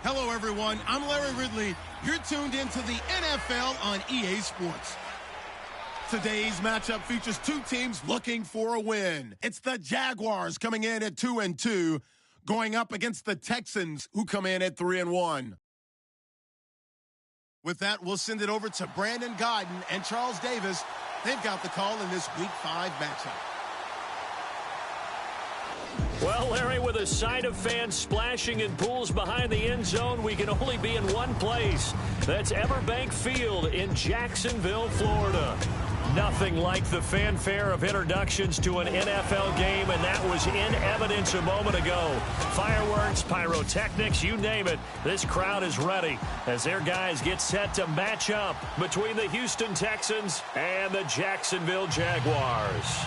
Hello, everyone. I'm Larry Ridley. You're tuned into the NFL on EA Sports. Today's matchup features two teams looking for a win. It's the Jaguars coming in at 2-2, going up against the Texans, who come in at 3-1. With that, we'll send it over to Brandon Godden and Charles Davis. They've got the call in this Week 5 matchup. Well, Larry, with a sight of fans splashing in pools behind the end zone, we can only be in one place. That's Everbank Field in Jacksonville, Florida. Nothing like the fanfare of introductions to an NFL game, and that was in evidence a moment ago. Fireworks, pyrotechnics, you name it. This crowd is ready as their guys get set to match up between the Houston Texans and the Jacksonville Jaguars.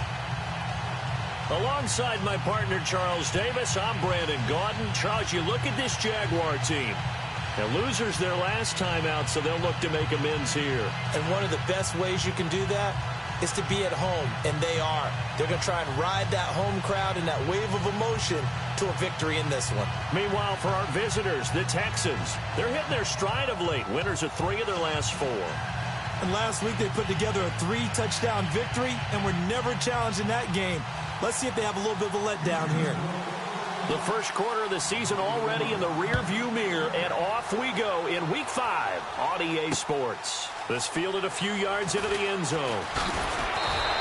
Alongside my partner, Charles Davis, I'm Brandon Gaudin. Charles, you look at this Jaguar team. Now, losers their last time out, so they'll look to make amends here. And one of the best ways you can do that is to be at home, and they are. They're going to try and ride that home crowd and that wave of emotion to a victory in this one. Meanwhile, for our visitors, the Texans, they're hitting their stride of late. Winners of 3 of their last 4. And last week they put together a 3-touchdown victory, and were never challenged in that game. Let's see if they have a little bit of a letdown here. The first quarter of the season already in the rear-view mirror, and off we go in Week 5 on EA Sports. This fielded a few yards into the end zone.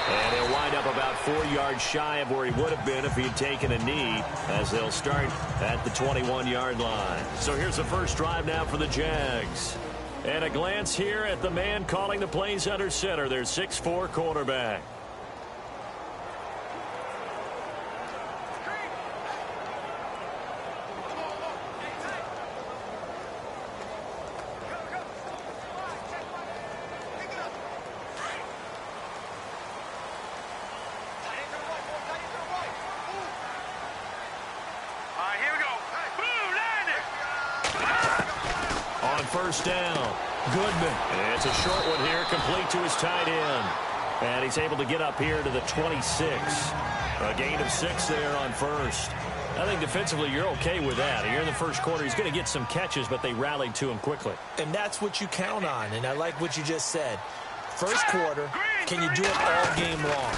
And he'll wind up about 4 yards shy of where he would have been if he'd taken a knee, as they'll start at the 21-yard line. So here's the first drive now for the Jags. And a glance here at the man calling the plays under center, their 6'4" quarterback. First down. Goodman. And it's a short one here, complete to his tight end. And he's able to get up here to the 26. A gain of 6 there on first. I think defensively you're okay with that. Here in the first quarter, he's going to get some catches, but they rallied to him quickly. And that's what you count on, and I like what you just said. First quarter, can you do it all game long?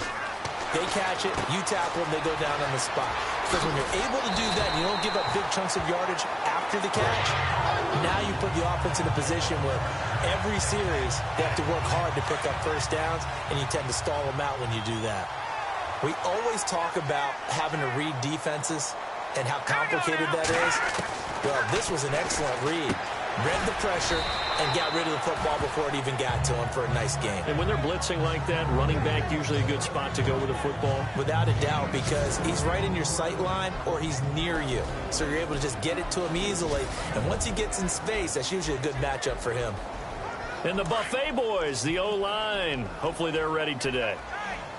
They catch it, you tackle them, they go down on the spot. Because when you're able to do that, and you don't give up big chunks of yardage after the catch, now you put the offense in a position where every series they have to work hard to pick up first downs, and you tend to stall them out when you do that. We always talk about having to read defenses and how complicated that is. Well, this was an excellent read. Read the pressure and got rid of the football before it even got to him for a nice game. And when they're blitzing like that, running back usually a good spot to go with the football? Without a doubt, because he's right in your sight line or he's near you. So you're able to just get it to him easily. And once he gets in space, that's usually a good matchup for him. And the Buffet boys, the O-line, hopefully they're ready today.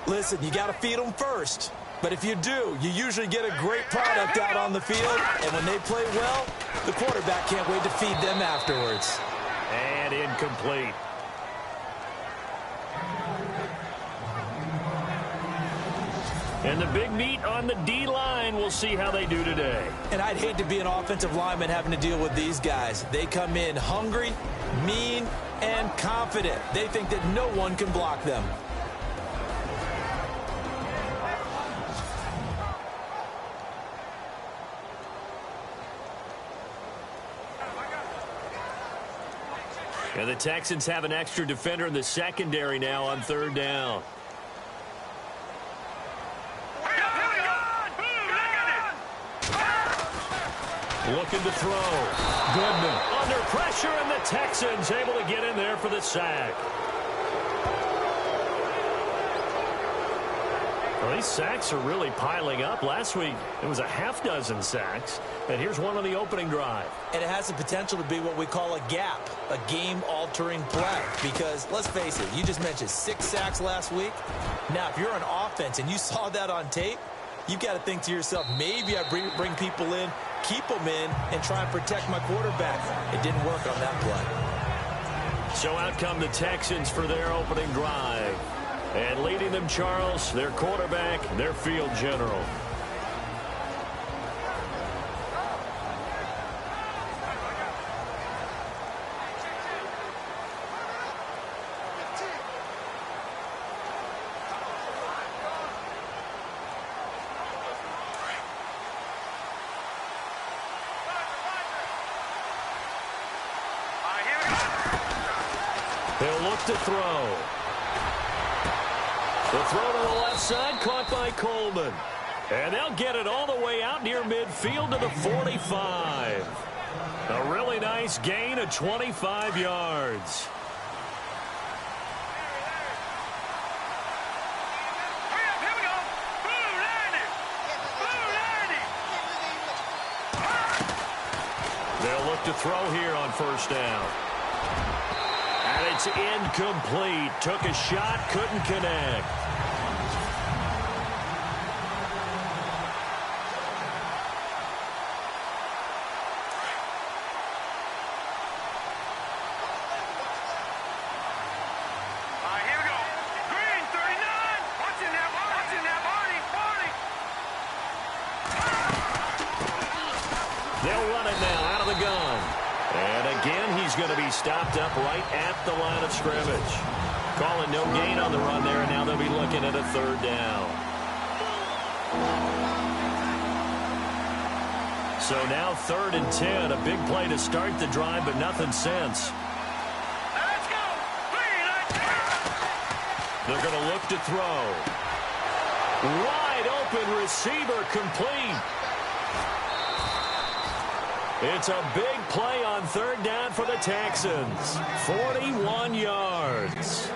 Listen, you got to feed them first. But if you do, you usually get a great product out on the field. And when they play well, the quarterback can't wait to feed them afterwards. And incomplete. And the big meat on the D-line, we'll see how they do today. And I'd hate to be an offensive lineman having to deal with these guys. They come in hungry, mean, and confident. They think that no one can block them. And the Texans have an extra defender in the secondary now on third down. Looking to throw. Goodman under pressure, and the Texans able to get in there for the sack. Well, these sacks are really piling up. Last week, it was a half-dozen sacks. And here's one on the opening drive. And it has the potential to be what we call a gap, a game-altering play. Because, let's face it, you just mentioned 6 sacks last week. Now, if you're an offense and you saw that on tape, you've got to think to yourself, maybe I bring people in, keep them in, and try and protect my quarterback. It didn't work on that play. So out come the Texans for their opening drive. And leading them, Charles, their quarterback, their field general. look to throw. The throw to the left side, caught by Coleman. And they'll get it all the way out near midfield to the 45. A really nice gain of 25 yards. They'll look to throw here on first down. And it's incomplete. Took a shot, couldn't connect. Stopped up right at the line of scrimmage. Calling no gain on the run there, and now they'll be looking at a third down. So now 3rd and 10. A big play to start the drive, but nothing since. Let's go. They're going to look to throw. Wide open receiver complete. It's a big play on 3rd down for the Texans. 41 yards.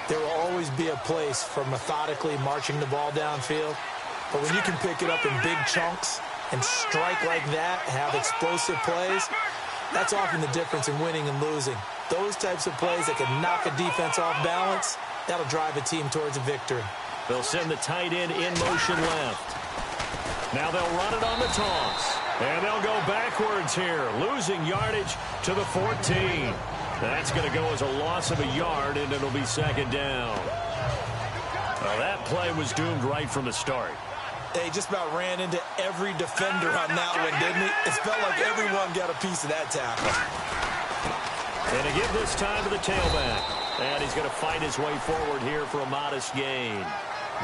There will always be a place for methodically marching the ball downfield. But when you can pick it up in big chunks and strike like that, have explosive plays, that's often the difference in winning and losing. Those types of plays that can knock a defense off balance, that'll drive a team towards a victory. They'll send the tight end in motion left. Now they'll run it on the toss. And they'll go backwards here, losing yardage to the 14. That's going to go as a loss of a yard, and it'll be 2nd down. Well, that play was doomed right from the start. They just about ran into every defender on that one, didn't he? It felt like everyone got a piece of that tackle. And to give this time to the tailback. And he's going to fight his way forward here for a modest gain.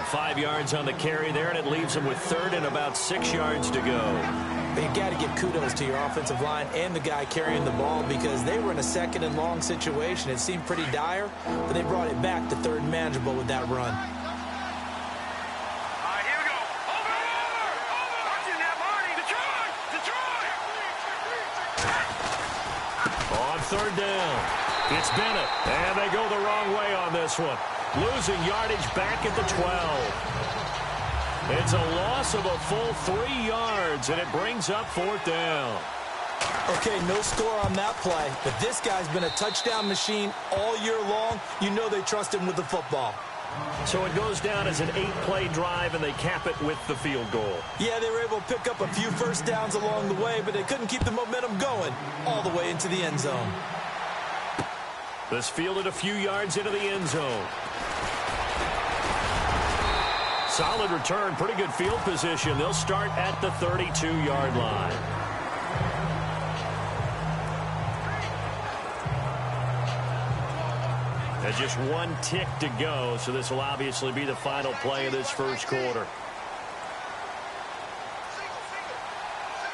5 yards on the carry there, and it leaves him with 3rd and about 6 yards to go. But you got to give kudos to your offensive line and the guy carrying the ball because they were in a 2nd and long situation. It seemed pretty dire, but they brought it back to 3rd and manageable with that run. All right, here we go. Over. Watching that, Marty. Detroit. On 3rd down, it's Bennett, and they go the wrong way on this one. Losing yardage back at the 12. It's a loss of a full 3 yards, and it brings up 4th down. Okay, no score on that play, but this guy's been a touchdown machine all year long. You know they trust him with the football. So it goes down as an 8-play drive, and they cap it with the field goal. Yeah, they were able to pick up a few first downs along the way, but they couldn't keep the momentum going all the way into the end zone. This fielded a few yards into the end zone. Solid return, pretty good field position. They'll start at the 32-yard line. There's just 1 tick to go, so this will obviously be the final play of this first quarter.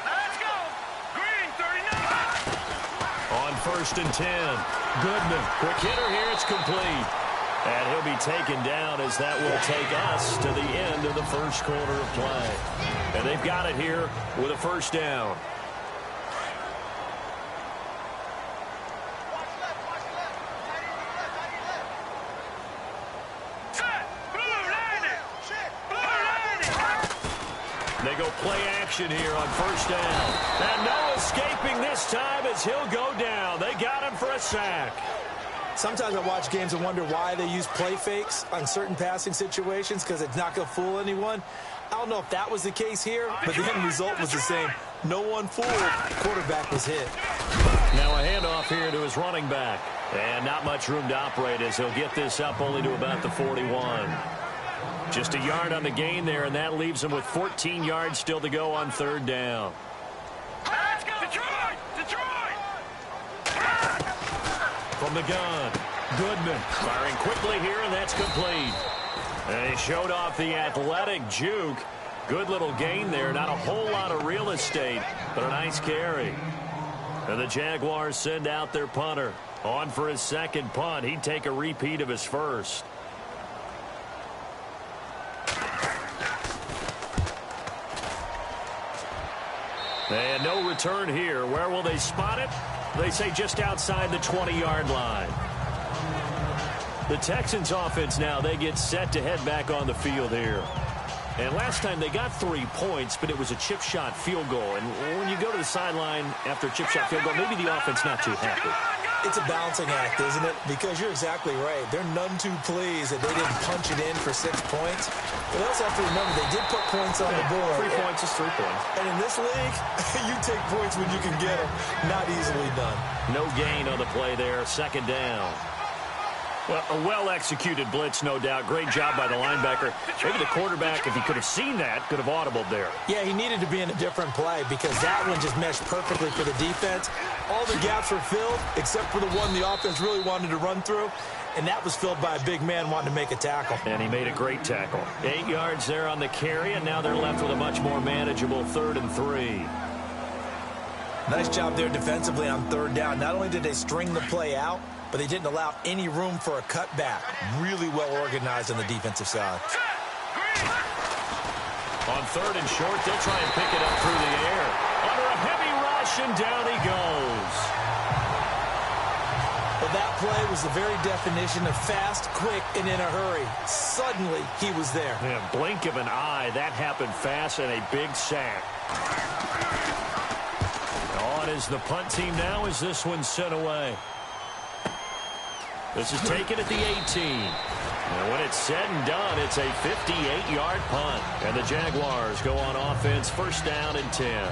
Let's go. Green, 39. On 1st and 10, Goodman. Quick hitter here, it's complete. And he'll be taken down as that will take us to the end of the first quarter of play. And they've got it here with a 1st down. They go play action here on 1st down. And no escaping this time as he'll go down. They got him for a sack. Sometimes I watch games and wonder why they use play fakes on certain passing situations because it's not going to fool anyone. I don't know if that was the case here, but the end result was the same. No one fooled. Quarterback was hit. Now a handoff here to his running back. And not much room to operate as he'll get this up only to about the 41. Just a yard on the gain there, and that leaves him with 14 yards still to go on 3rd down. Let's go. Detroit. From the gun, Goodman firing quickly here, and that's complete. And he showed off the athletic juke. Good little gain there. Not a whole lot of real estate, but a nice carry. And the Jaguars send out their punter. On for his second punt. He'd take a repeat of his first. And no return here. Where will they spot it? They say just outside the 20-yard line. The Texans offense now, they get set to head back on the field here. And last time they got 3 points, but it was a chip shot field goal. And when you go to the sideline after a chip shot field goal, maybe the offense not too happy. It's a balancing act, isn't it? Because you're exactly right. They're none too pleased that they didn't punch it in for 6 points. But they also have to remember they did put points on the board. 3 points is 3 points. And in this league, you take points when you can get them. Not easily done. No gain on the play there. Second down. Well, a well-executed blitz, no doubt. Great job by the linebacker. Maybe the quarterback, if he could have seen that, could have audibled there. Yeah, he needed to be in a different play because that one just meshed perfectly for the defense. All the gaps were filled except for the one the offense really wanted to run through, and that was filled by a big man wanting to make a tackle. And he made a great tackle. 8 yards there on the carry, and now they're left with a much more manageable 3rd and 3. Nice job there defensively on 3rd down. Not only did they string the play out, but they didn't allow any room for a cutback. Really well organized on the defensive side. On 3rd and short, they'll try and pick it up through the air. Under a heavy rush, and down he goes. Well, that play was the very definition of fast, quick, and in a hurry. Suddenly, he was there. Yeah, blink of an eye. That happened fast, and a big sack. On is the punt team now as this one's sent away. This is taken at the 18. And when it's said and done, it's a 58-yard punt. And the Jaguars go on offense, 1st down and 10.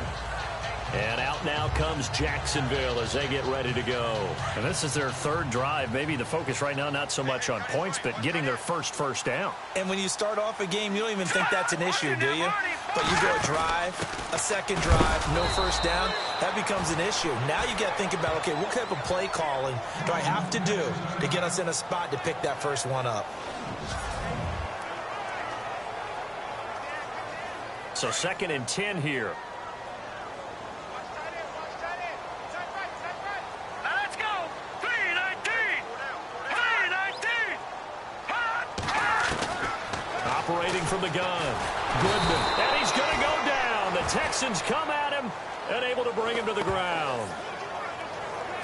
And out now comes Jacksonville as they get ready to go. And this is their 3rd drive. Maybe the focus right now not so much on points, but getting their first down. And when you start off a game, you don't even think that's an issue, do you? But you go a drive, a 2nd drive, no 1st down, that becomes an issue. Now you got to think about, okay, what type of play calling do I have to do to get us in a spot to pick that first one up? So 2nd and 10 here. Operating from the gun. Goodman. And he's going to go down. The Texans come at him and able to bring him to the ground.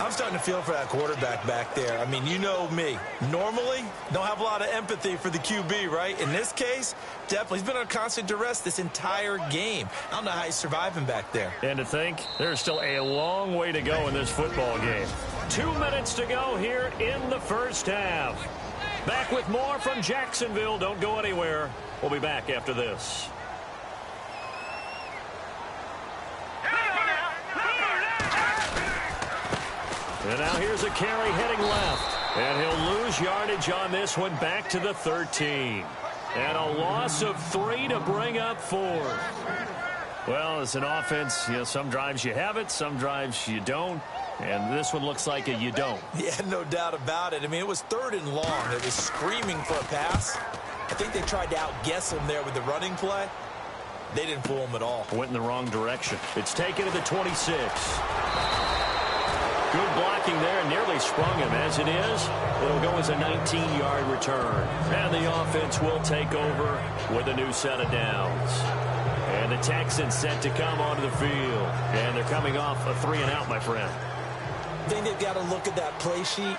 I'm starting to feel for that quarterback back there. I mean, you know me. Normally, don't have a lot of empathy for the QB, right? In this case, definitely. He's been on constant duress this entire game. I don't know how he's surviving back there. And to think, there's still a long way to go in this football game. 2 minutes to go here in the first half. Back with more from Jacksonville. Don't go anywhere. We'll be back after this. And now here's a carry heading left. And he'll lose yardage on this one back to the 13. And a loss of 3 to bring up 4. Well, as an offense, you know, some drives you have it, some drives you don't. And this one looks like a you don't. Yeah, no doubt about it. I mean, it was 3rd and long. It was screaming for a pass. I think they tried to outguess him there with the running play. They didn't fool him at all. Went in the wrong direction. It's taken to the 26. Good blocking there and nearly sprung him. As it is, it'll go as a 19-yard return. And the offense will take over with a new set of downs. And the Texans set to come onto the field. And they're coming off a 3-and-out, my friend. I think they've got to look at that play sheet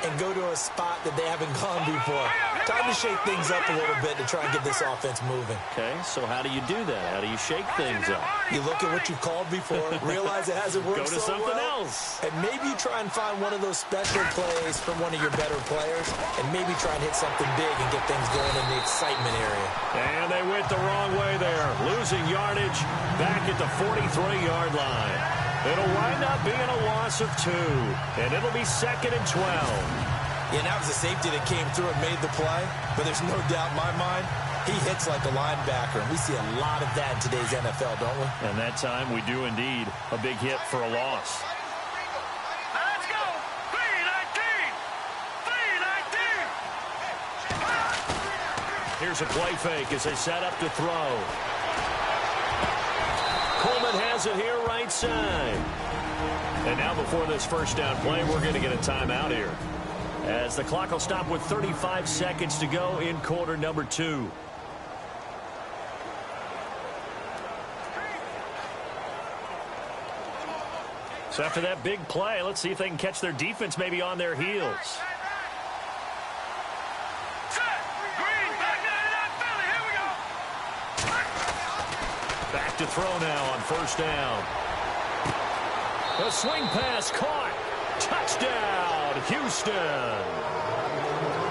and go to a spot that they haven't gone before. Time to shake things up a little bit to try and get this offense moving. Okay, so how do you do that? How do you shake things up? You look at what you've called before, realize it hasn't worked Go to so something well, else. and maybe you try and find one of those special plays from one of your better players, and maybe try and hit something big and get things going in the excitement area. And they went the wrong way there, losing yardage back at the 43-yard line. It'll wind up being a loss of 2, and it'll be 2nd and 12. Yeah, that was a safety that came through and made the play, but there's no doubt in my mind, he hits like a linebacker, and we see a lot of that in today's NFL, don't we? And that time we do indeed a big hit for a loss. Let's go! 3-19! 3-19! Here's a play fake as they set up to throw. Coleman has has it here right side. And now before this first down play, we're going to get a timeout here, as the clock will stop with 35 seconds to go in quarter number 2. So after that big play, let's see if they can catch their defense maybe on their heels. Back to throw now on first down. A swing pass caught. Touchdown, Houston.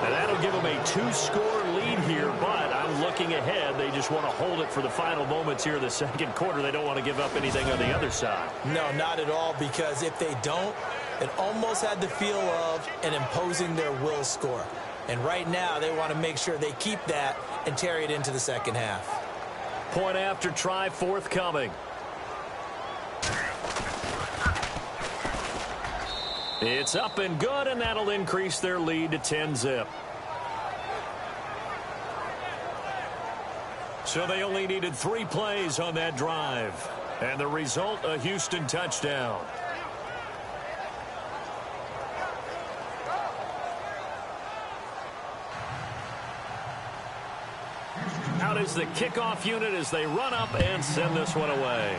And that'll give them a 2-score lead here, but I'm looking ahead. They just want to hold it for the final moments here in the second quarter. They don't want to give up anything on the other side. No, not at all, because if they don't, it almost had the feel of an imposing their will score. And right now, they want to make sure they keep that and carry it into the second half. Point after try forthcoming. It's up and good, and that'll increase their lead to 10-zip. So they only needed 3 plays on that drive. And the result, a Houston touchdown. Out is the kickoff unit as they run up and send this one away.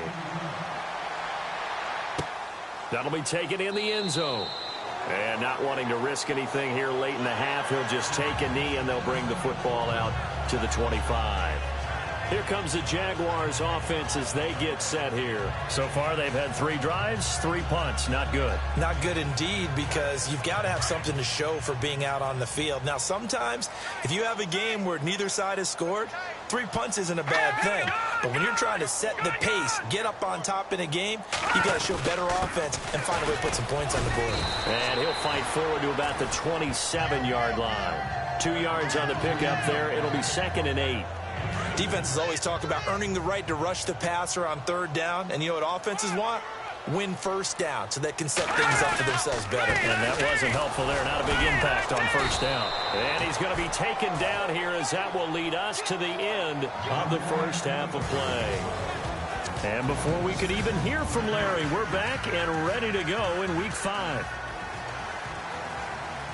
That'll be taken in the end zone. And not wanting to risk anything here late in the half, he'll just take a knee and they'll bring the football out to the 25. Here comes the Jaguars offense as they get set here. So far, they've had 3 drives, 3 punts. Not good. Not good indeed, because you've got to have something to show for being out on the field. Now, sometimes, if you have a game where neither side has scored, 3 punts isn't a bad thing. But when you're trying to set the pace, get up on top in a game, you've got to show better offense and find a way to put some points on the board. And he'll fight forward to about the 27-yard line. 2 yards on the pickup there. It'll be 2nd and 8. Defenses always talk about earning the right to rush the passer on 3rd down. And you know what offenses want? Win first down so they can set things up for themselves better. And that wasn't helpful there. Not a big impact on first down. And he's going to be taken down here, as that will lead us to the end of the first half of play. And before we could even hear from Larry, we're back and ready to go in week 5.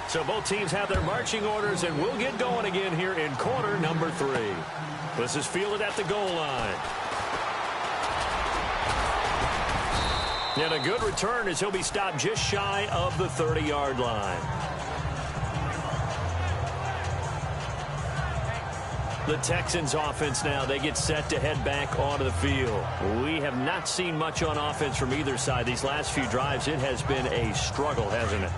So both teams have their marching orders, and we'll get going again here in quarter number 3. This is fielded at the goal line. And a good return as he'll be stopped just shy of the 30-yard line. The Texans offense now, they get set to head back onto the field. We have not seen much on offense from either side. These last few drives, it has been a struggle, hasn't it?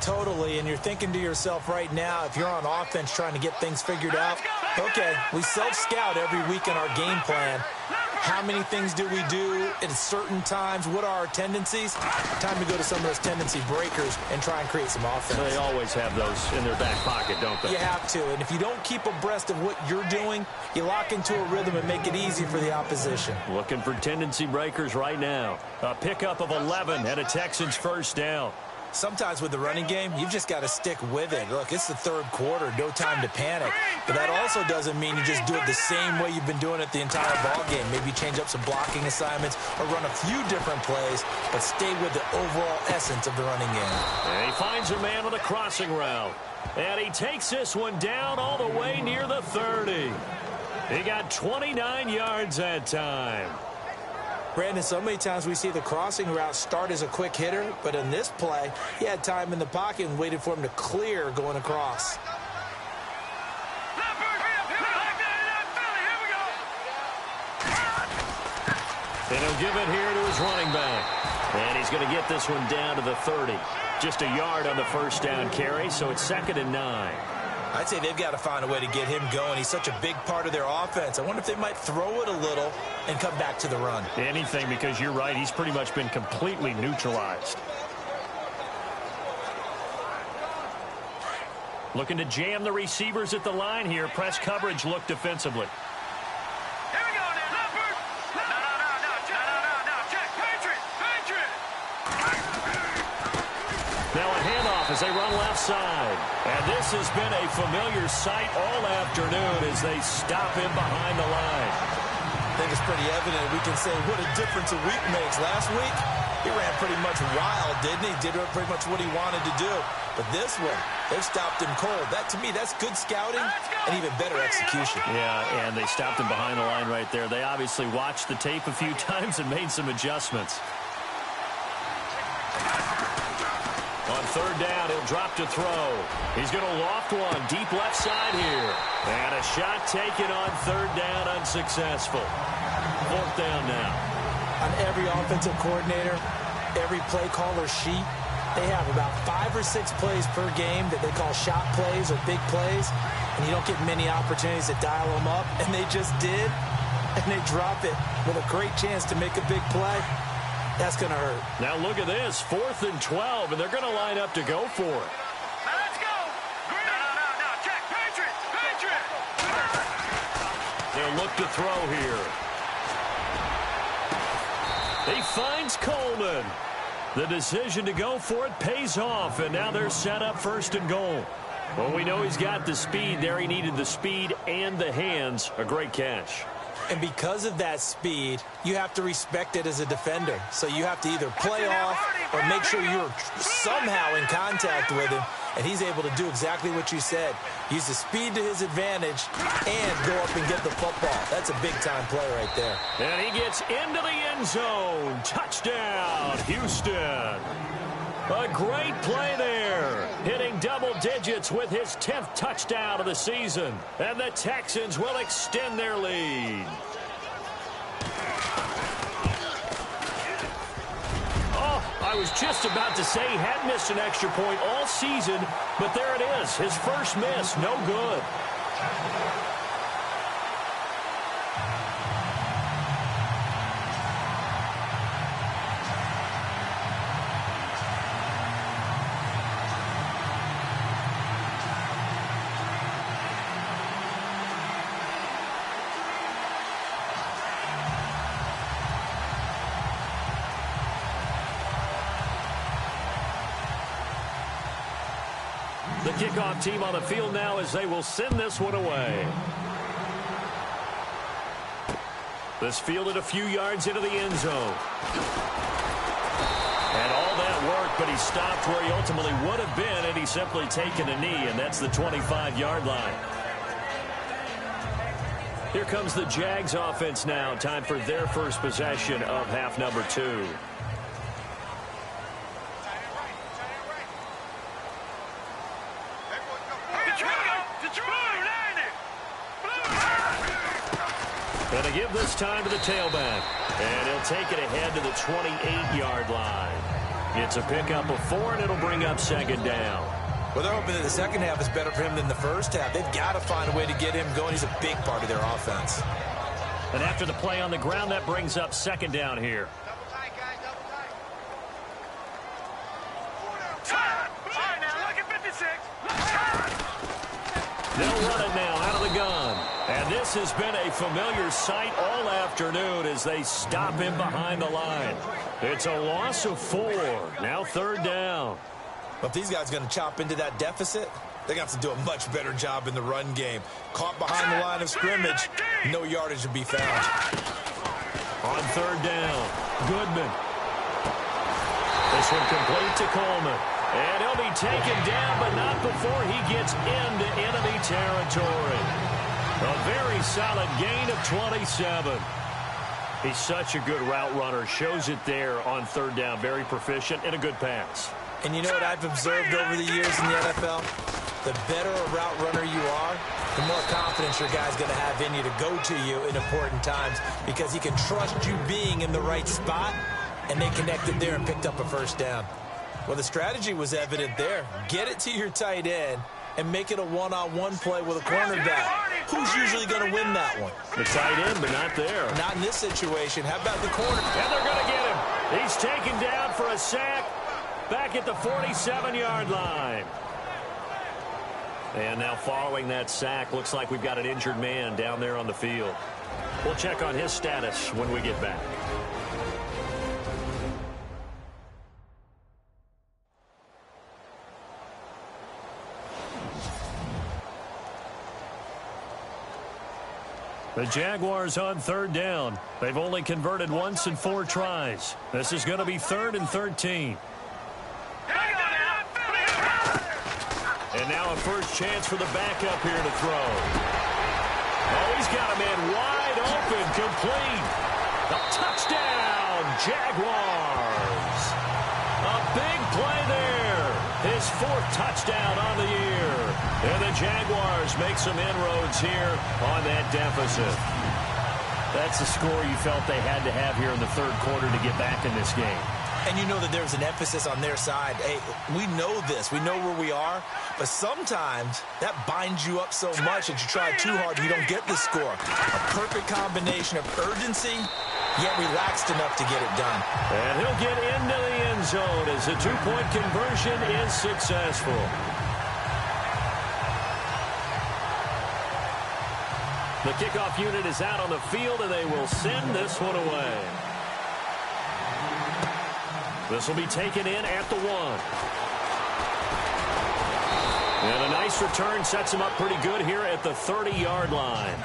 Totally, and you're thinking to yourself right now, if you're on offense trying to get things figured out, okay, we self-scout every week in our game plan. How many things do we do at certain times? What are our tendencies? Time to go to some of those tendency breakers and try and create some offense. They always have those in their back pocket, don't they? You have to, and if you don't keep abreast of what you're doing, you lock into a rhythm and make it easy for the opposition. Looking for tendency breakers right now. A pickup of 11 and a Texans first down. Sometimes with the running game, you've just got to stick with it. Look, it's the 3rd quarter, no time to panic. But that also doesn't mean you just do it the same way you've been doing it the entire ball game. Maybe change up some blocking assignments or run a few different plays, but stay with the overall essence of the running game. And he finds a man on a crossing route. And he takes this one down all the way near the 30. He got 29 yards that time. Brandon, so many times we see the crossing route start as a quick hitter, but in this play, he had time in the pocket and waited for him to clear going across. And he'll give it here to his running back. And he's going to get this one down to the 30. Just a yard on the first down carry, so it's 2nd and 9. I'd say they've got to find a way to get him going. He's such a big part of their offense. I wonder if they might throw it a little and come back to the run. Anything, because you're right. He's pretty much been completely neutralized. Looking to jam the receivers at the line here. Press coverage look defensively. Here we go now. Leopard. No. Check. Patriot. Now a handoff as they run left side. And this has been a familiar sight all afternoon as they stop him behind the line. I think it's pretty evident. We can say what a difference a week makes. Last week, he ran pretty much wild, didn't he? Did pretty much what he wanted to do. But this one, they've stopped him cold. That, to me, that's good scouting and even better execution. Yeah, and they stopped him behind the line right there. They obviously watched the tape a few times and made some adjustments. On third down, he'll drop to throw. He's going to loft one deep left side here. And a shot taken on third down, unsuccessful. Fourth down now. On every offensive coordinator, every play caller sheet, they have about 5 or 6 plays per game that they call shot plays or big plays, and you don't get many opportunities to dial them up, and they just did, and they drop it with a great chance to make a big play. That's going to hurt. Now look at this, 4th and 12, and they're going to line up to go for it. Now let's go. Green. No. Check. Patriot. They'll look to throw here. He finds Coleman. The decision to go for it pays off, and now they're set up 1st and goal. Well, we know he's got the speed there. He needed the speed and the hands. A great catch. And because of that speed, you have to respect it as a defender. So you have to either play off or make sure you're somehow in contact with him. And he's able to do exactly what you said. Use the speed to his advantage and go up and get the football. That's a big-time play right there. And he gets into the end zone. Touchdown, Houston. A great play there. Hitting double digits with his 10th touchdown of the season. And the Texans will extend their lead. I was just about to say he had missed an extra point all season, but there it is. His first miss, no good. The kickoff team on the field now as they will send this one away. This fielded a few yards into the end zone. And all that work, but he stopped where he ultimately would have been had he simply taken a knee, and that's the 25-yard line. Here comes the Jags offense now. Time for their first possession of half number 2. Going to give this time to the tailback. And he'll take it ahead to the 28-yard line. It's a pickup of 4, and it'll bring up 2nd down. Well, they're hoping that the second half is better for him than the first half. They've got to find a way to get him going. He's a big part of their offense. And after the play on the ground, that brings up 2nd down here. Double tight, guys. Double tight. All right, now look at 56. They'll run it now out of the gun. And this has been a familiar sight all afternoon as they stop him behind the line. It's a loss of 4. Now 3rd down. Well, if these guys are going to chop into that deficit, they got to do a much better job in the run game. Caught behind the line of scrimmage, no yardage to be found. On 3rd down, Goodman. This one complete to Coleman. And he'll be taken down, but not before he gets into enemy territory. A very solid gain of 27. He's such a good route runner. Shows it there on 3rd down. Very proficient and a good pass. And you know what I've observed over the years in the NFL? The better a route runner you are, the more confidence your guy's going to have in you to go to you in important times because he can trust you being in the right spot, and they connected there and picked up a 1st down. Well, the strategy was evident there. Get it to your tight end and make it a one-on-one play with a cornerback. Who's usually going to win that one? The tight end, but not there. Not in this situation. How about the corner? And they're going to get him. He's taken down for a sack back at the 47-yard line. And now following that sack, looks like we've got an injured man down there on the field. We'll check on his status when we get back. The Jaguars on third down. They've only converted once in 4 tries. This is going to be 3rd and 13. And now a first chance for the backup here to throw. Oh, he's got a man wide open, complete. A touchdown, Jaguars. A big play there. His 4th touchdown on the year. And the Jaguars make some inroads here on that deficit. That's the score you felt they had to have here in the 3rd quarter to get back in this game. And you know that there's an emphasis on their side. Hey, we know this. We know where we are. But sometimes that binds you up so much that you try too hard and you don't get the score. A perfect combination of urgency, yet relaxed enough to get it done. And he'll get into the end zone as the 2-point conversion is successful. The kickoff unit is out on the field, and they will send this one away. This will be taken in at the 1. And a nice return sets him up pretty good here at the 30-yard line.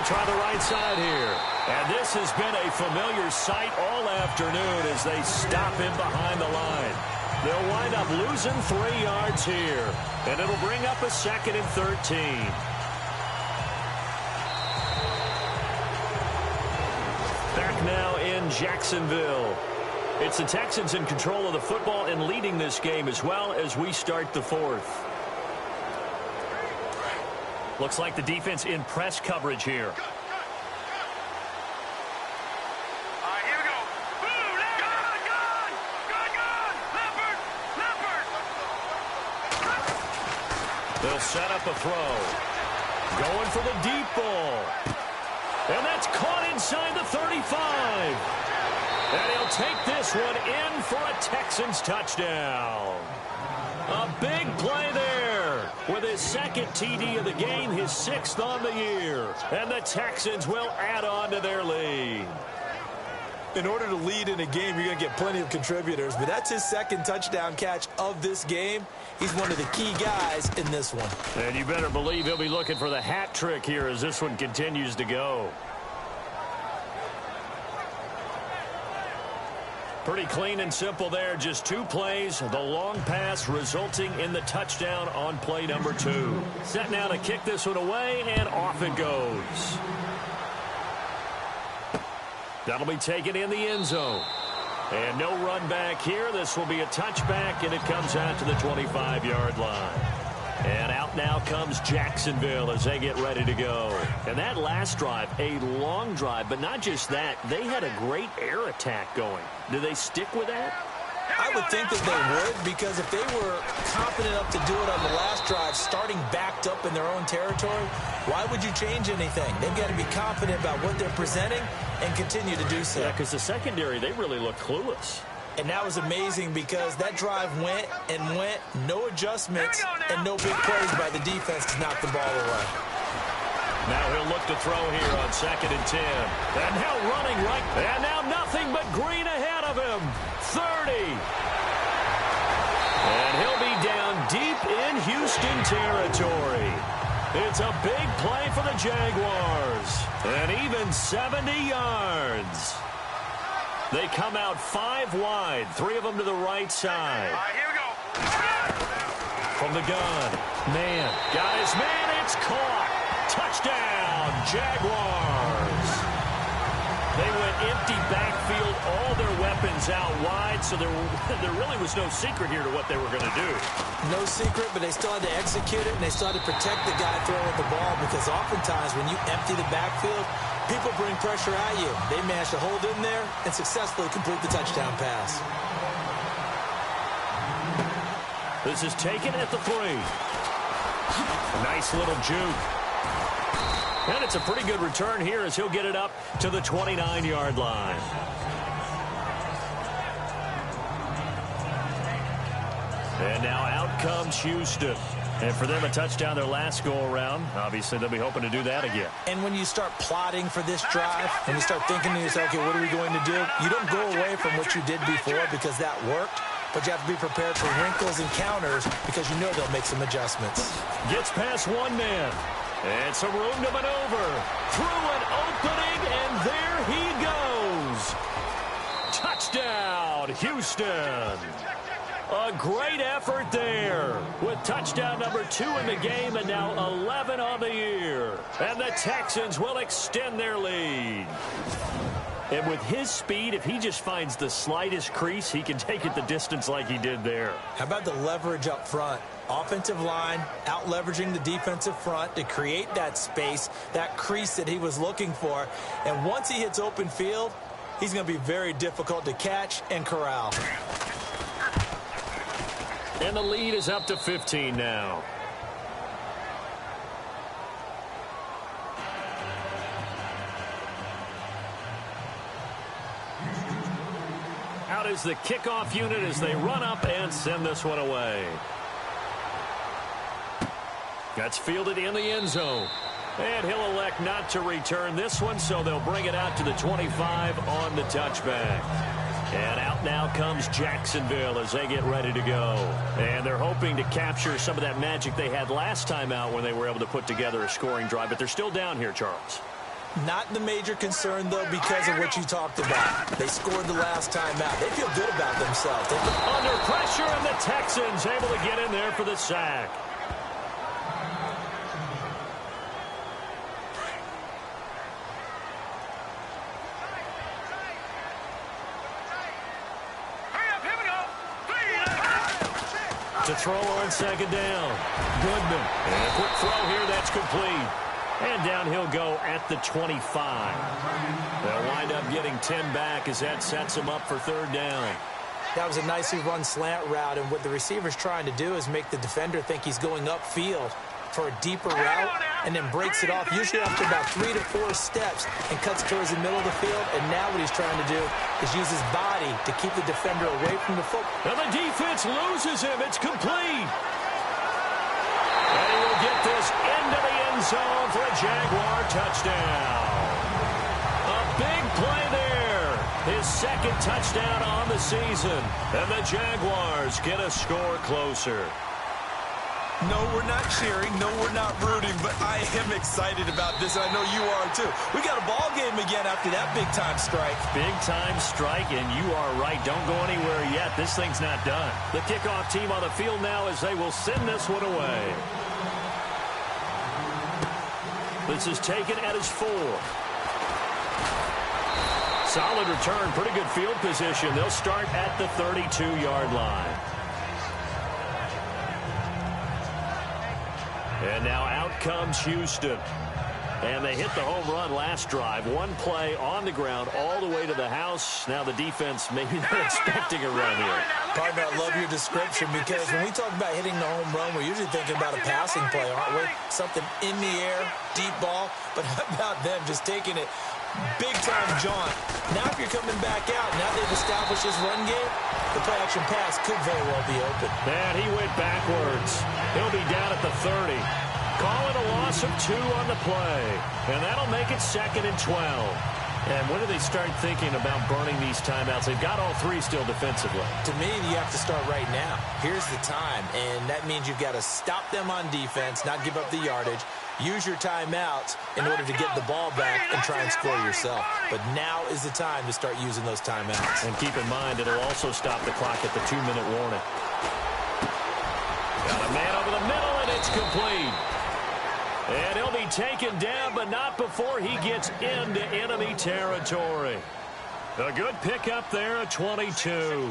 Try the right side here. And this has been a familiar sight all afternoon as they stop him behind the line. They'll wind up losing 3 yards here. And it'll bring up a 2nd and 13. Back now in Jacksonville. It's the Texans in control of the football and leading this game as well as we start the 4th. Looks like the defense in press coverage here. They'll set up a throw. Going for the deep ball. And that's caught inside the 35. And he'll take this one in for a Texans touchdown. A big play there with his 2nd TD of the game, his 6th on the year. And the Texans will add on to their lead. In order to lead in a game, you're going to get plenty of contributors. But that's his 2nd touchdown catch of this game. He's one of the key guys in this one. And you better believe he'll be looking for the hat trick here as this one continues to go. Pretty clean and simple there. Just 2 plays. The long pass resulting in the touchdown on play number 2. Set now to kick this one away, and off it goes. That'll be taken in the end zone. And no run back here. This will be a touchback, and it comes out to the 25-yard line. And out now comes Jacksonville as they get ready to go. And that last drive, a long drive, but not just that. They had a great air attack going. Do they stick with that? I would think that they would, because if they were confident enough to do it on the last drive, starting backed up in their own territory, why would you change anything? They've got to be confident about what they're presenting and continue to do so. Yeah, because the secondary, they really look clueless. And that was amazing because that drive went and went, no adjustments, and no big plays by the defense to knock the ball away. Now he'll look to throw here on 2nd and 10. And now running right. And now nothing but green ahead of him. 30. And he'll be down deep in Houston territory. It's a big play for the Jaguars. And even 70 yards. They come out 5 wide, 3 of them to the right side. All right, here we go. From the gun. Man. Got his man. It's caught. Touchdown, Jaguars. They went empty backfield, all their weapons out wide, so there really was no secret here to what they were going to do. No secret, but they still had to execute it, and they still had to protect the guy throwing the ball, because oftentimes when you empty the backfield, people bring pressure at you. They managed to hold in there and successfully complete the touchdown pass. This is taken at the 3. Nice little juke. And it's a pretty good return here as he'll get it up to the 29-yard line. And now out comes Houston. And for them, a touchdown their last go-around. Obviously, they'll be hoping to do that again. And when you start plotting for this drive, when you start thinking to yourself, okay, what are we going to do? You don't go away from what you did before because that worked. But you have to be prepared for wrinkles and counters because you know they'll make some adjustments. Gets past one man. It's a room to maneuver. Through an opening, and there he goes. Touchdown, Houston. A great effort there with touchdown number 2 in the game and now 11 on the year. And the Texans will extend their lead. And with his speed, if he just finds the slightest crease, he can take it the distance like he did there. How about the leverage up front? Offensive line out leveraging the defensive front to create that space, that crease that he was looking for. And once he hits open field, he's going to be very difficult to catch and corral. And the lead is up to 15 now. Out is the kickoff unit as they run up and send this one away. That's fielded in the end zone. And he'll elect not to return this one, so they'll bring it out to the 25 on the touchback. And out now comes Jacksonville as they get ready to go. And they're hoping to capture some of that magic they had last time out when they were able to put together a scoring drive. But they're still down here, Charles. Not the major concern, though, because of what you talked about. They scored the last time out. They feel good about themselves. Under pressure, and the Texans able to get in there for the sack. To throw on second down. Goodman. And a quick throw here, that's complete. And down he'll go at the 25. They'll wind up getting 10 back as that sets him up for third down. That was a nicely run slant route, and what the receiver's trying to do is make the defender think he's going upfield for a deeper route and then breaks it off, usually after about 3 to 4 steps, and cuts towards the middle of the field. And now what he's trying to do is use his body to keep the defender away from the football. And the defense loses him. It's complete. And he will get this into the end zone for a Jaguar touchdown. A big play there. His second touchdown on the season. And the Jaguars get a score closer. No, we're not cheering. No, we're not rooting. But I am excited about this, and I know you are too. We got a ball game again after that big-time strike. Big-time strike, and you are right. Don't go anywhere yet. This thing's not done. The kickoff team on the field now as they will send this one away. This is taken at his 4. Solid return. Pretty good field position. They'll start at the 32-yard line. And now out comes Houston. And they hit the home run last drive. One play on the ground all the way to the house. Now the defense maybe not expecting a run here. Partner, I love your description because when we talk about hitting the home run, we're usually thinking about a passing play, aren't we? Something in the air, deep ball. But how about them just taking it big-time jaunt? Now if you're coming back out, now they've established this run game, the play-action pass could very well be open. And he went backwards. He'll be down at the 30. Call it a loss of 2 on the play. And that'll make it 2nd and 12. And when do they start thinking about burning these timeouts? They've got all 3 still defensively. To me, you have to start right now. Here's the time. And that means you've got to stop them on defense, not give up the yardage. Use your timeouts in order to get the ball back and try and score yourself. But now is the time to start using those timeouts. And keep in mind, it'll also stop the clock at the 2-minute warning. Got a man over the middle, and it's complete. And he'll be taken down, but not before he gets into enemy territory. A good pickup there at 22.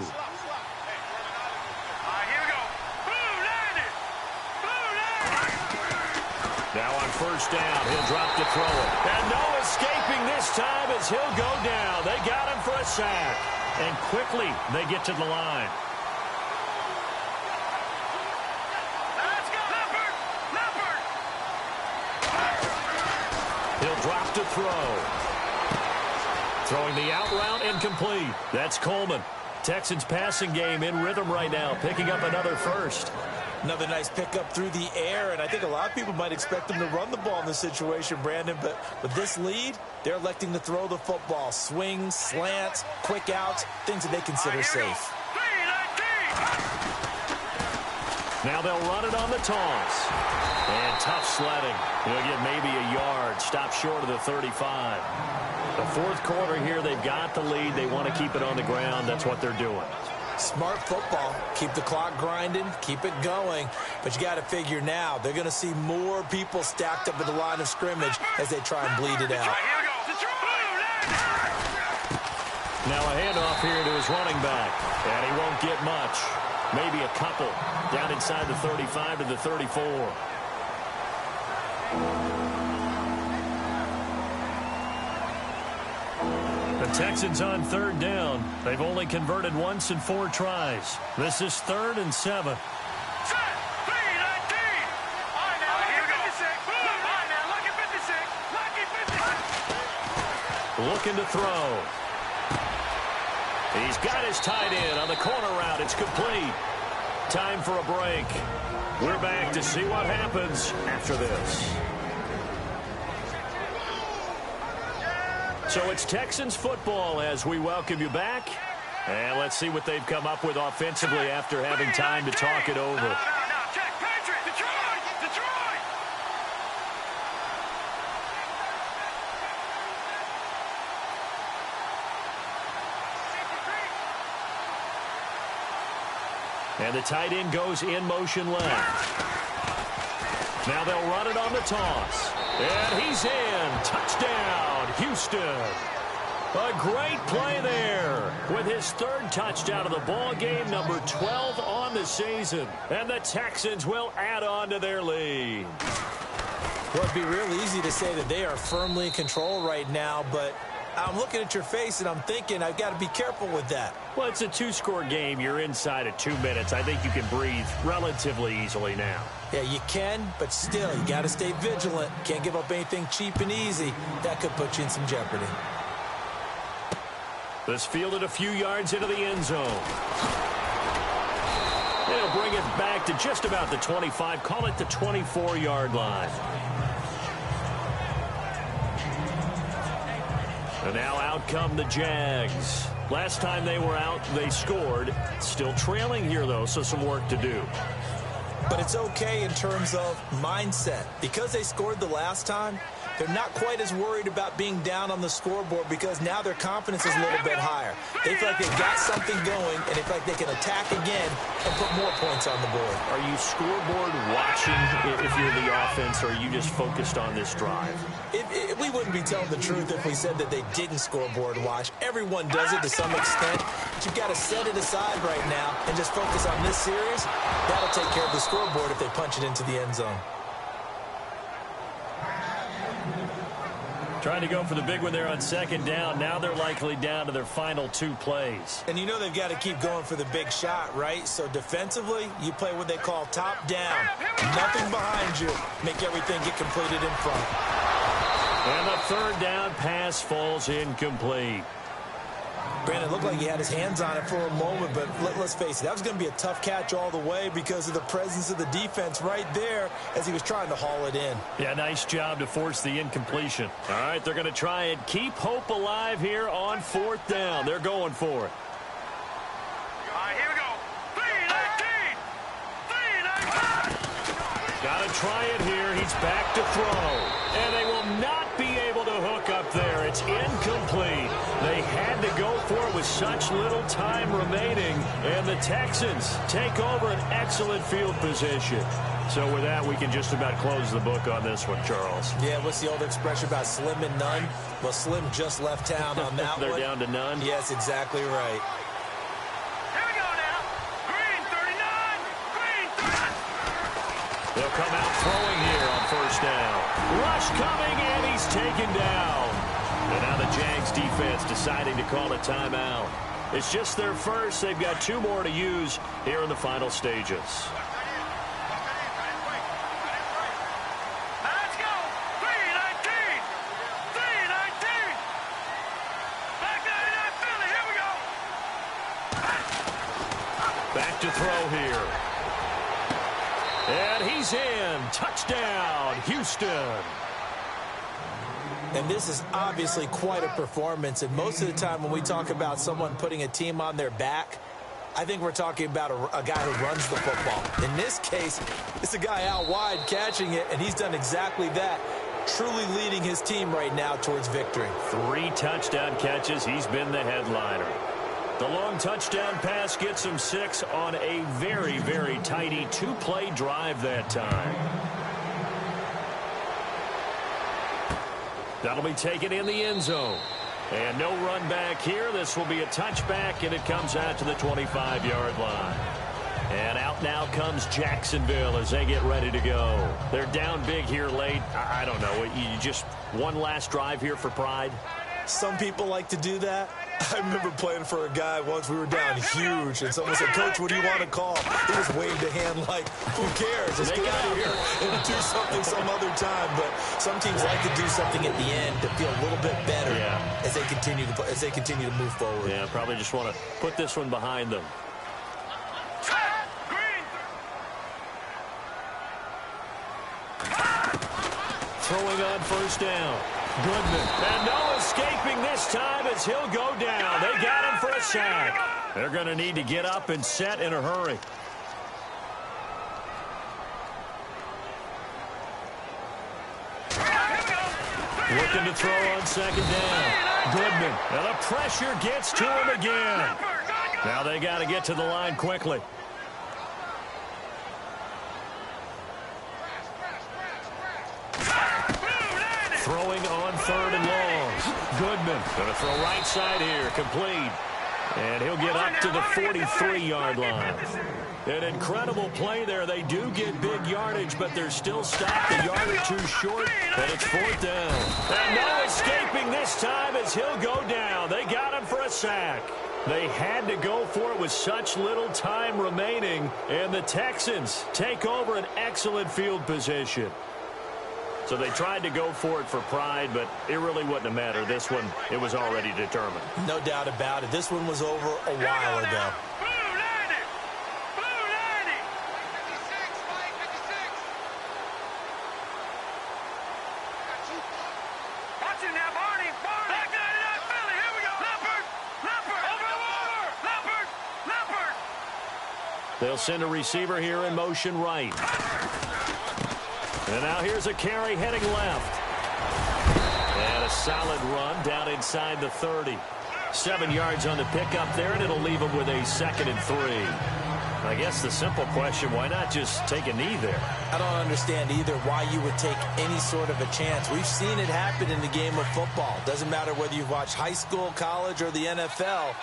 Now on first down, he'll drop to throw it. And no escaping this time as he'll go down. They got him for a sack. And quickly, they get to the line. He'll drop to throw. Throwing the out route incomplete. That's Coleman. Texans passing game in rhythm right now, picking up another first. Another nice pickup through the air, and I think a lot of people might expect them to run the ball in this situation, Brandon, but with this lead, they're electing to throw the football. Swings, slants, quick outs, things that they consider safe. Now they'll run it on the toss. And tough sledding. He'll get maybe a yard. Stop short of the 35. The fourth quarter here, they've got the lead. They want to keep it on the ground. That's what they're doing. Smart football. Keep the clock grinding. Keep it going. But you got to figure now, they're going to see more people stacked up at the line of scrimmage as they try and bleed it out. Now a handoff here to his running back. And he won't get much. Maybe a couple. Down inside the 35 to the 34. The Texans on third down. They've only converted once in 4 tries. This is 3rd and 7. Looking to throw. He's got his tight end on the corner route. It's complete. Time for a break. We're back to see what happens after this. So it's Texans football as we welcome you back. And let's see what they've come up with offensively after having time to talk it over. And the tight end goes in motion left. Now they'll run it on the toss. And he's in. Touchdown, Houston. A great play there with his 3rd touchdown of the ball game, number 12 on the season. And the Texans will add on to their lead. Well, it'd be real easy to say that they are firmly in control right now, but I'm looking at your face and I'm thinking I've got to be careful with that. Well, it's a 2-score game. You're inside of 2 minutes. I think you can breathe relatively easily now. Yeah, you can, but still, you got to stay vigilant. Can't give up anything cheap and easy. That could put you in some jeopardy. This fielded a few yards into the end zone. They'll bring it back to just about the 25. Call it the 24-yard line. And now out come the Jags. Last time they were out, they scored. Still trailing here, though, so some work to do. But it's okay in terms of mindset. Because they scored the last time, they're not quite as worried about being down on the scoreboard because now their confidence is a little bit higher. They feel like they've got something going, and they feel like they can attack again and put more points on the board. Are you scoreboard watching if you're the offense, or are you just focused on this drive? We wouldn't be telling the truth if we said that they didn't scoreboard watch. Everyone does it to some extent, but you've got to set it aside right now and just focus on this series. That'll take care of the scoreboard if they punch it into the end zone. Trying to go for the big one there on 2nd down. Now they're likely down to their final 2 plays. And you know they've got to keep going for the big shot, right? So defensively, you play what they call top down. Nothing behind you. Make everything get completed in front. And the 3rd down pass falls incomplete. Brandon, looked like he had his hands on it for a moment, but let's face it, that was going to be a tough catch all the way because of the presence of the defense right there as he was trying to haul it in. Yeah, nice job to force the incompletion. All right, they're going to try and keep hope alive here on 4th down. They're going for it. All right, here we go. 3-19. Got to try it here. He's back to throw. And they will not be able to hook up there. It's incomplete. They had to go for it with such little time remaining. And the Texans take over an excellent field position. So with that, we can just about close the book on this one, Charles. Yeah, what's the old expression about slim and none? Well, Slim just left town on that They're one. down to none? Yes, exactly right. Here we go now. Green 39. Green 39. They'll come out throwing here on 1st down. Rush coming, and he's taken down. And now the Jags defense deciding to call a timeout. It's just their first. They've got 2 more to use here in the final stages. Let's go. 3-19. 3-19. Back 99 Philly. Here we go. Back to throw here. And he's in. Touchdown, Houston. And this is obviously quite a performance. And most of the time when we talk about someone putting a team on their back, I think we're talking about a guy who runs the football. In this case, it's a guy out wide catching it, and he's done exactly that, truly leading his team right now towards victory. 3 touchdown catches. He's been the headliner. The long touchdown pass gets him 6 on a very, very tidy 2-play drive that time. That'll be taken in the end zone. And no run back here. This will be a touchback, and it comes out to the 25-yard line. And out now comes Jacksonville as they get ready to go. They're down big here late. I don't know. You just one last drive here for pride? Some people like to do that. I remember playing for a guy once. We were down huge, and someone said, "Coach, what do you want to call?" He just waved a hand like, "Who cares? Let's get out of here and do something some other time." But some teams like to do something at the end to feel a little bit better as they continue to move forward. Yeah, probably just want to put this one behind them. Throwing on first down. Goodman. And no escaping this time as he'll go down. They got him for a sack. They're going to need to get up and set in a hurry. Looking to throw on second down. Goodman. And the pressure gets to him again. Now they got to get to the line quickly. Throwing on 3rd and long. Goodman going to throw right side here, complete. And he'll get up to the 43-yard line. An incredible play there. They do get big yardage, but they're still stopped a yard or 2 short, and it's 4th down. And no escaping this time as he'll go down. They got him for a sack. They had to go for it with such little time remaining, and the Texans take over an excellent field position. So they tried to go for it for pride, but it really wouldn't have mattered. This one, it was already determined. No doubt about it. This one was over a while ago. They'll send a receiver here in motion right. And now here's a carry heading left. And a solid run down inside the 30. 7 yards on the pickup there, and it'll leave him with a 2nd and 3. I guess the simple question, why not just take a knee there? I don't understand either why you would take any sort of a chance. We've seen it happen in the game of football. Doesn't matter whether you've watched high school, college, or the NFL.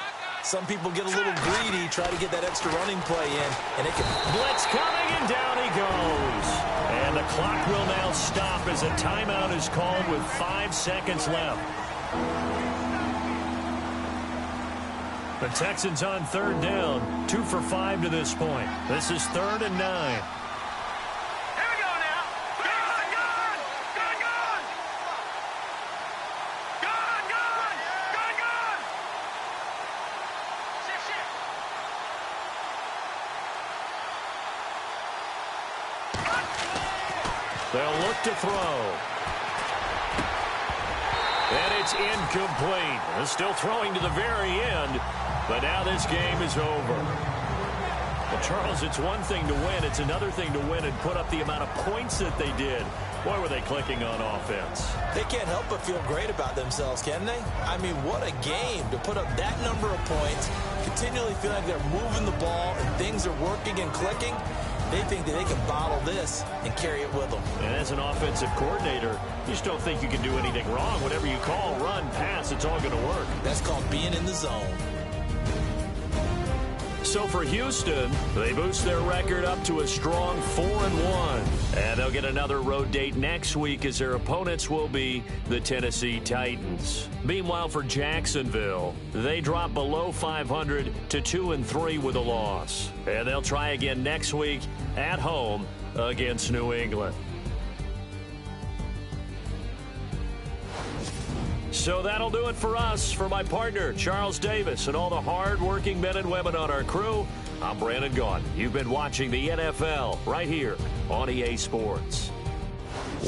Some people get a little greedy, try to get that extra running play in, and it can... Blitz coming, and down he goes. And the clock will now stop as a timeout is called with 5 seconds left. The Texans on 3rd down, 2 for 5 to this point. This is 3rd and 9. They'll look to throw. And it's incomplete. They're still throwing to the very end, but now this game is over. Well, Charles, it's one thing to win. It's another thing to win and put up the amount of points that they did. Boy, were they clicking on offense. They can't help but feel great about themselves, can they? I mean, what a game to put up that number of points, continually feel like they're moving the ball and things are working and clicking. They think that they can bottle this and carry it with them. And as an offensive coordinator, you just don't think you can do anything wrong. Whatever you call, run, pass, it's all going to work. That's called being in the zone. So for Houston, they boost their record up to a strong 4-1. And they'll get another road date next week as their opponents will be the Tennessee Titans. Meanwhile, for Jacksonville, they drop below 500 to 2-3 with a loss. And they'll try again next week at home against New England. So that'll do it for us. For my partner, Charles Davis, and all the hard-working men and women on our crew, I'm Brandon Gaudin. You've been watching the NFL right here on EA Sports.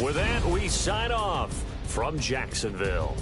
With that, we sign off from Jacksonville.